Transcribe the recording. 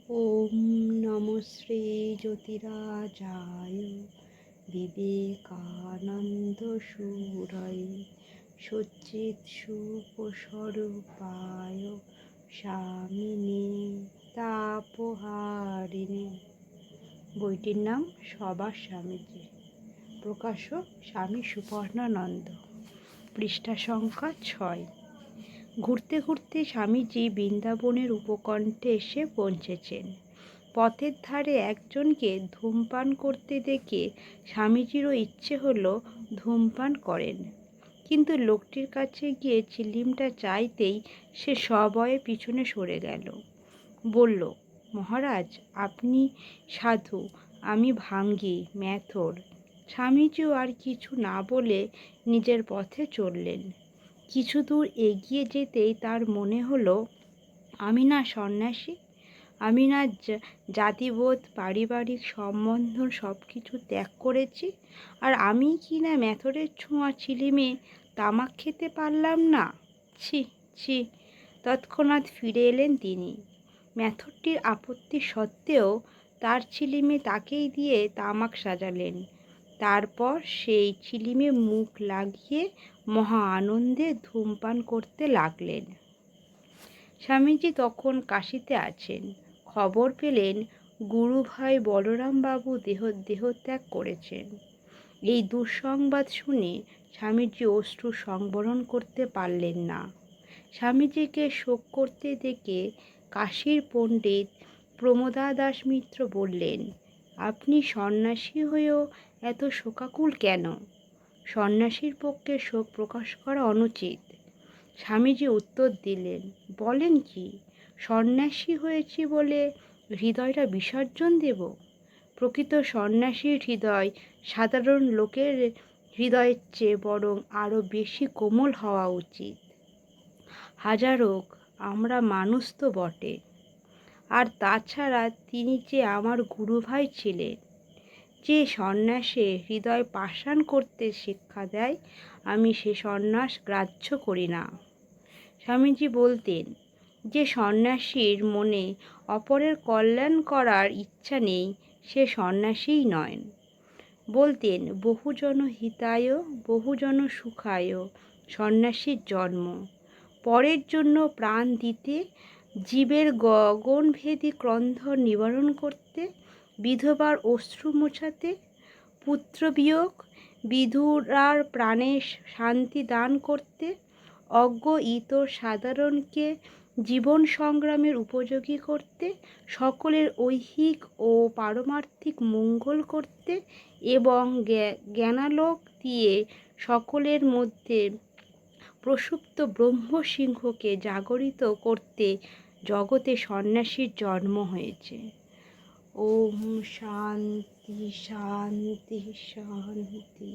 ওম নমঃ শ্রী জ্যোতিরাজায় বিবেকানন্দ সুরায় সচ্চিৎ সুখস্বরূপায় স্বামিনে তাপহারিণী। বইটির নাম সবার স্বামীজি। প্রকাশক স্বামী সুপর্ণানন্দ। পৃষ্ঠা সংখ্যা 6। ঘুরতে ঘুরতে স্বামীজি বৃন্দাবনের উপকণ্ঠে এসে পৌঁছেছেন। পথের ধারে একজনকে ধূমপান করতে দেখে স্বামীজিরও ইচ্ছে হলো ধূমপান করেন, কিন্তু লোকটির কাছে গিয়ে চিলিমটা চাইতেই সে সভয়ে পিছনে সরে গেল। বলল, মহারাজ, আপনি সাধু, আমি ভাঙ্গি মেথর। স্বামীজিও আর কিছু না বলে নিজের পথে চললেন। কিছু দূর এগিয়ে যেতেই তার মনে হলো, আমি না সন্ন্যাসী, আমি না জাতিবোধ, পারিবারিক সম্বন্ধ সব কিছু ত্যাগ করেছি, আর আমি কি না মেথরের ছোঁয়া চিলিমে তামাক খেতে পারলাম না। ছি ছি। তৎক্ষণাৎ ফিরে এলেন তিনি। মেথরটির আপত্তি সত্ত্বেও তার চিলিমে তাকেই দিয়ে তামাক সাজালেন। তারপর সেই চিলিমে মুখ লাগিয়ে মহা আনন্দে ধূমপান করতে লাগলেন। স্বামীজি তখন কাশীতে আছেন। খবর পেলেন গুরুভাই বলরামবাবু দেহত্যাগ করেছেন। এই দুঃসংবাদ শুনে স্বামীজি অশ্রু সংবরণ করতে পারলেন না। স্বামীজিকে শোক করতে দেখে কাশীর পণ্ডিত প্রমোদাদাস মিত্র বললেন, আপনি সন্ন্যাসী হয়েও এত শোকাকুল কেন? সন্ন্যাসীর পক্ষে শোক প্রকাশ করা অনুচিত। স্বামীজি উত্তর দিলেন, বলেন কি, সন্ন্যাসী হয়েছি বলে হৃদয়টা বিসর্জন দেব? প্রকৃত সন্ন্যাসীর হৃদয় সাধারণ লোকের হৃদয়ের চেয়ে বরং আরও বেশি কোমল হওয়া উচিত। হাজার হোক, আমরা মানুষ তো বটে। আর তাছাড়া তিনি যে আমার গুরুভাই ছিলেন। যে সন্ন্যাসে হৃদয় পাষাণ করতে শিক্ষা দেয়, আমি সে সন্ন্যাস গ্রাহ্য করি না। স্বামীজি বলতেন, যে সন্ন্যাসীর মনে অপরের কল্যাণ করার ইচ্ছা নেই, সে সন্ন্যাসীই নয়। বলতেন, বহুজন হিতায় বহুজন সুখায় সন্ন্যাসীর জন্ম। পরের জন্য প্রাণ দিতে, জীবের গগনভেদী ক্রন্ধন নিবারণ করতে, বিধবার অশ্রু মোছাতে, পুত্রবিয়োগ বিধুরার প্রাণে শান্তি দান করতে, অজ্ঞ ইতর সাধারণকে জীবন সংগ্রামের উপযোগী করতে, সকলের ঐহিক ও পারমার্থিক মঙ্গল করতে এবং জ্ঞানালোক দিয়ে সকলের মধ্যে প্রসুপ্ত ব্রহ্মসিংহকে জাগরিত করতে জগতে সন্ন্যাসীর জন্ম হয়েছে। ওম শান্তি শান্তি শান্তি।